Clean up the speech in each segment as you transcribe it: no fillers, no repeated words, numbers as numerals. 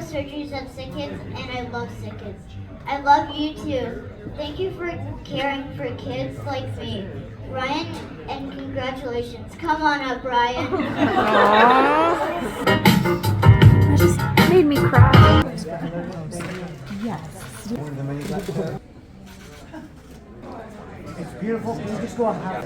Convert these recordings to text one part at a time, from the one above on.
Surgeries of sick kids, and I love sick kids. I love you too. Thank you for caring for kids like me. Ryan, and congratulations. Come on up, Ryan. That just made me cry. Yes. It's beautiful. Can you just go on half?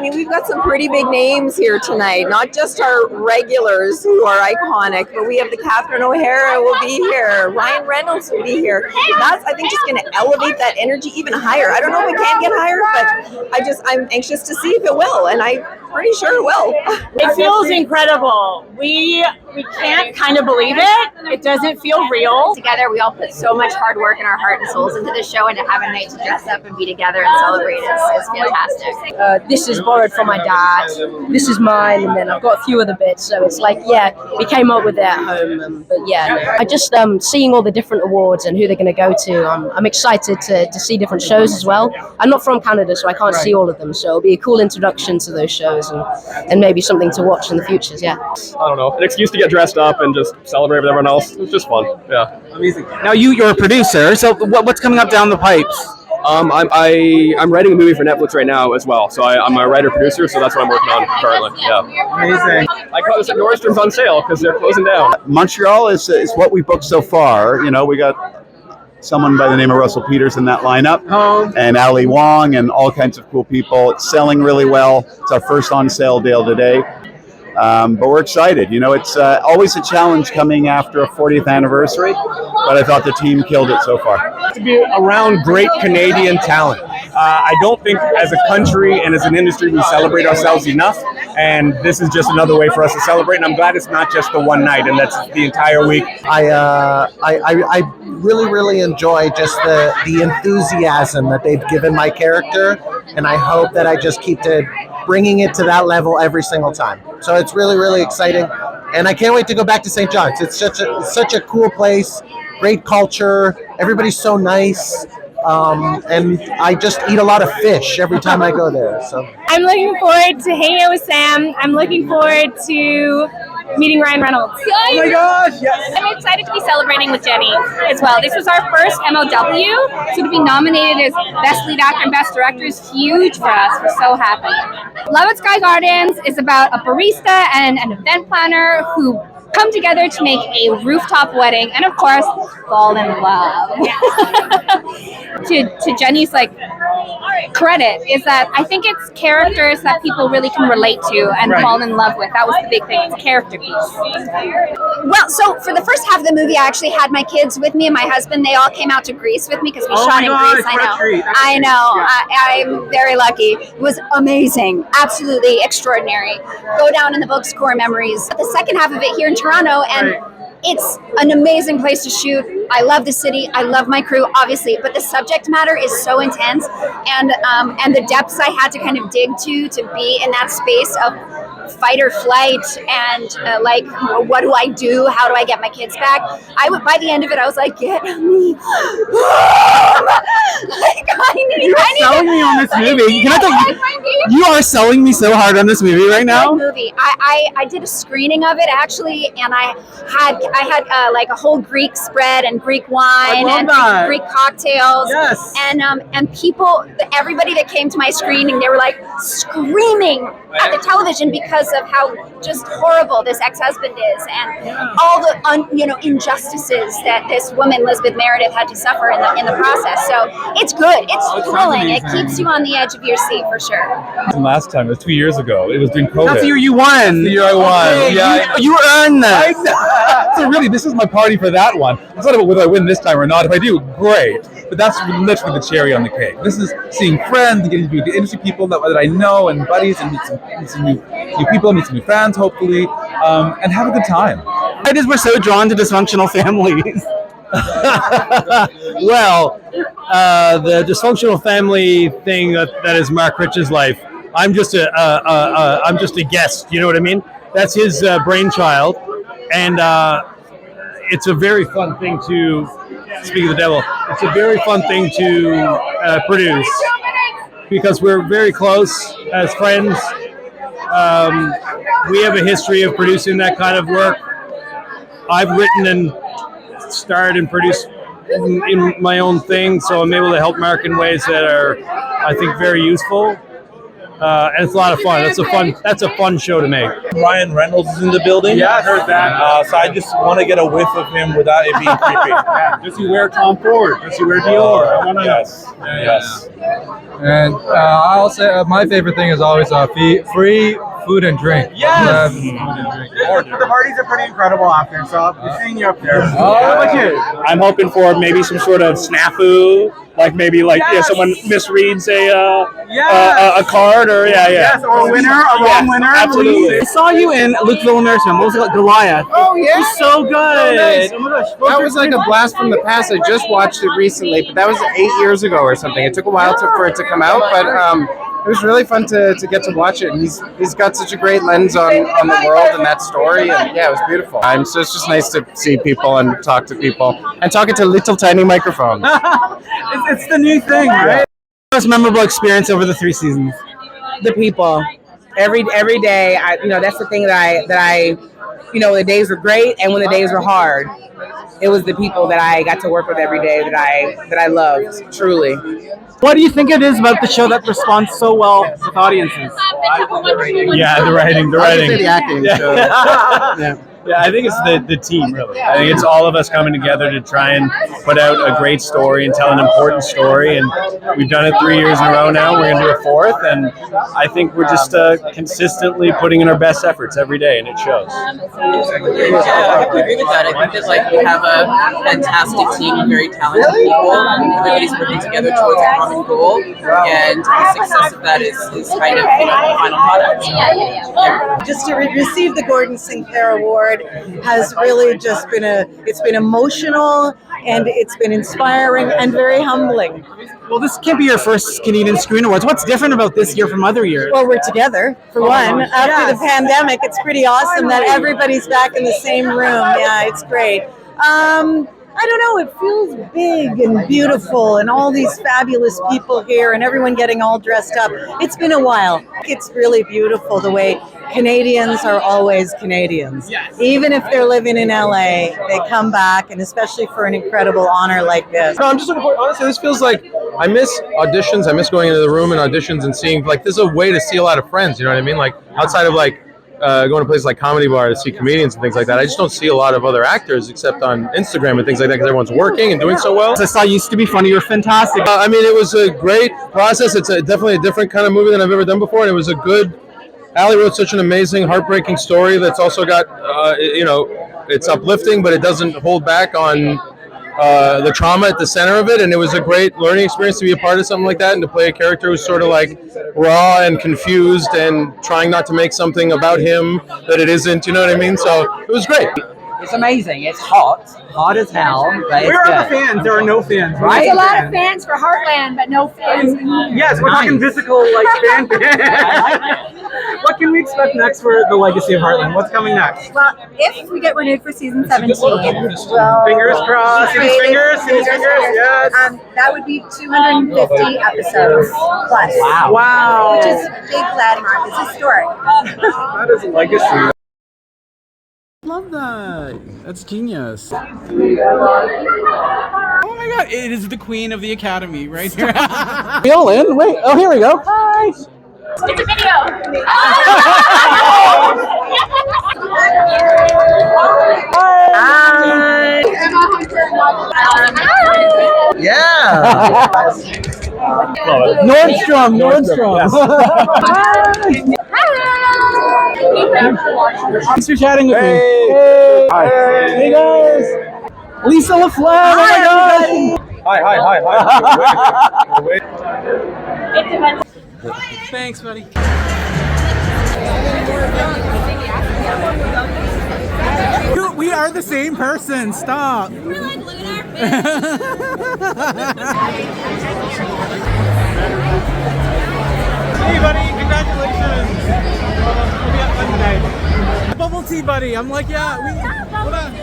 We've got some pretty big names here tonight, not just our regulars who are iconic, but we have the Catherine O'Hara will be here, Ryan Reynolds will be here. That's, I think, just going to elevate that energy even higher. I don't know if it can get higher, but I'm anxious to see if it will, and I'm pretty sure it will. It feels incredible. We can't kind of believe it. It doesn't feel real. Together, we all put so much hard work and our heart and souls into the show, and to have a night to dress up and be together and celebrate is fantastic. This is borrowed from my dad. This is mine, and then I've got a few other bits. So it's like, we came up with it at home. But I just seeing all the different awards and who they're going to go to. I'm excited to see different shows as well. I'm not from Canada, so I can't see all of them. So it'll be a cool introduction to those shows and maybe something to watch in the future. Yeah. I don't know, an excuse to get dressed up and just celebrate with everyone else. It's just fun. Yeah. Amazing. Now you're a producer, so what's coming up down the pipes? I'm writing a movie for Netflix right now as well. So I'm a writer-producer, so that's what I'm working on currently. Yeah. Amazing. I caught this at Nordstrom's on sale because they're closing down. Montreal is what we booked so far. We got someone by the name of Russell Peters in that lineup, and Ali Wong, and all kinds of cool people. It's selling really well. It's our first on-sale deal today. But we're excited. It's always a challenge coming after a 40th anniversary, but I thought the team killed it so far. To be around great Canadian talent. I don't think as a country and as an industry we celebrate ourselves enough, and this is just another way for us to celebrate, and I'm glad it's not just the one night and that's the entire week. I really enjoy just the enthusiasm that they've given my character, and I hope that I just keep bringing it to that level every single time. So it's really exciting, and I can't wait to go back to St. John's. It's such a cool place, great culture, everybody's so nice, and I just eat a lot of fish every time I go there. So I'm looking forward to hanging out with Sam. I'm looking forward to meeting Ryan Reynolds. Oh my gosh, yes. I'm excited to be celebrating with Jenny as well. This was our first MLW, so to be nominated as Best Lead Actor and Best Director is huge for us. We're so happy. Love at Sky Gardens is about a barista and an event planner who come together to make a rooftop wedding and, of course, fall in love. To Jenny's credit is that I think it's characters that people really can relate to and fall in love with. That was the big thing. It's a character piece. Well, so for the first half of the movie, I actually had my kids with me and my husband. They all came out to Greece with me because we shot in Greece. I know. I'm very lucky. It was amazing. Absolutely extraordinary. Go down in the books, core memories. But the second half of it here in Toronto, and it's an amazing place to shoot. I love the city. I love my crew, obviously, but the subject matter is so intense, and the depths I had to kind of dig to be in that space of fight or flight, and what do I do? How do I get my kids back? By the end of it, I was like, get me home. Selling me on this movie. You are selling me so hard on this movie right now. Movie. I did a screening of it actually, and I had a whole Greek spread and Greek wine and Greek cocktails. Yes. And people, everybody that came to my screening, they were screaming at the television because of how just horrible this ex-husband is, and all the injustices that this woman Elizabeth Meredith had to suffer in the process. So it's good. It's thrilling. It keeps you on the edge of your seat for sure. Last time, it was 2 years ago. It was during COVID. That's the year you won. The year I won. Okay, Yeah, you earned this. So really, this is my party for that one. It's not about whether I win this time or not. If I do, great. But that's literally the cherry on the cake. This is seeing friends, and getting to meet the industry people that I know, and buddies, and meet some new people, meet some new fans, hopefully, and have a good time. Why is we're so drawn to dysfunctional families? Well, the dysfunctional family thing that is Mark Rich's life. I'm just a guest. You know what I mean? That's his brainchild, and it's a very fun thing to. Speaking of the devil, it's a very fun thing to produce. because we're very close as friends. We have a history of producing that kind of work. I've written and starred and produced in my own thing, so I'm able to help Mark in ways that are, I think, very useful. And it's a lot of fun. That's a fun show to make. Ryan Reynolds is in the building. Yeah, I heard that. So I just want to get a whiff of him without it being creepy. Does he wear Tom Ford? Does he wear Dior? I want to know. Yes. And I'll say my favorite thing is always free food and drink. Yes! Food and drink. The parties are pretty incredible after, so I'll be seeing you up there. How about you? I'm hoping for maybe some sort of snafu, like someone misreads a card or Yes, or a winner, a wrong winner. Absolutely. I saw you in Luke Villanueve's film. What was it called? Goliath. Oh yeah, It was so good. Oh, nice. Oh my gosh. That was like a blast from the past. I just watched it recently, but that was 8 years ago or something. It took a while for it to come out, but it was really fun to get to watch it. And he's got such a great lens on the world and that story, and yeah, it was beautiful. So it's just nice to see people and talk to people and talking to little tiny microphones. It's the new thing, right? Most memorable experience over the 3 seasons. The people. Every day, that's the thing that I the days were great, and when the days were hard, it was the people that I got to work with every day that I loved, truly. What do you think it is about the show that responds so well with audiences? Yeah, the writing. I'd say the acting. So, yeah. Yeah, I think it's the team, really. I think it's all of us coming together to try and put out a great story and tell an important story. And we've done it 3 years in a row now. We're going to do a 4th. And I think we're just consistently putting in our best efforts every day, and it shows. Yeah, I have to agree with that. I think that we have a fantastic team of very talented people. Everybody's working together towards a common goal. And the success of that is kind of the final product. Just to receive the Gordon Sinclair Award has really just been it's been emotional, and it's been inspiring and very humbling. Well, this can't be your first Canadian Screen Awards. What's different about this year from other years? Well, we're together, for one. After the pandemic, it's pretty awesome that everybody's back in the same room. Yeah, it's great. I don't know, it feels big and beautiful and all these fabulous people here and everyone getting all dressed up. It's been a while. It's really beautiful the way Canadians are always Canadians. Even if they're living in LA, they come back, and especially for an incredible honor like this. No, I'm just looking forward. Honestly, this feels like I miss auditions. I miss going into the room and auditions and seeing, this is a way to see a lot of friends, you know what I mean? Like, outside of going to places like Comedy Bar to see comedians and things like that. I just don't see a lot of other actors except on Instagram and things like that because everyone's working and doing so well. I saw you used to be funny. You're fantastic. It was a great process. It's definitely a different kind of movie than I've ever done before, and it was a good. Allie wrote such an amazing, heartbreaking story that's also got, it's uplifting, but it doesn't hold back on the trauma at the center of it. And it was a great learning experience to be a part of something like that and to play a character who's sort of raw and confused and trying not to make something about him that it isn't, you know what I mean? So it was great. It's amazing. It's hot as hell. Where are the fans? There are no fans. Right? There's a lot of fans for Heartland, but no fans. Yes, we're talking physical, fan. What can we expect next for the legacy of Heartland? What's coming next? Well, if we get renewed for season 17, Fingers crossed. See these fingers? Yes. that would be 250 episodes plus. Wow. Which is a big landmark. It's historic. That is a legacy. Love that. That's genius. Oh my god, it is the queen of the academy right here. We all in? Wait, oh, here we go. Hi. It's a video. Yeah. Nordstrom. Thanks for chatting with me. Hey. Hi. Hey guys. Lisa LaFleur. Oh my gosh. Hi. Thanks, buddy. We are the same person. Stop. We're like lunar. Hey, buddy. Congratulations. We'll be at fun tonight. Bubble tea, buddy. I'm like, yeah. Hold on.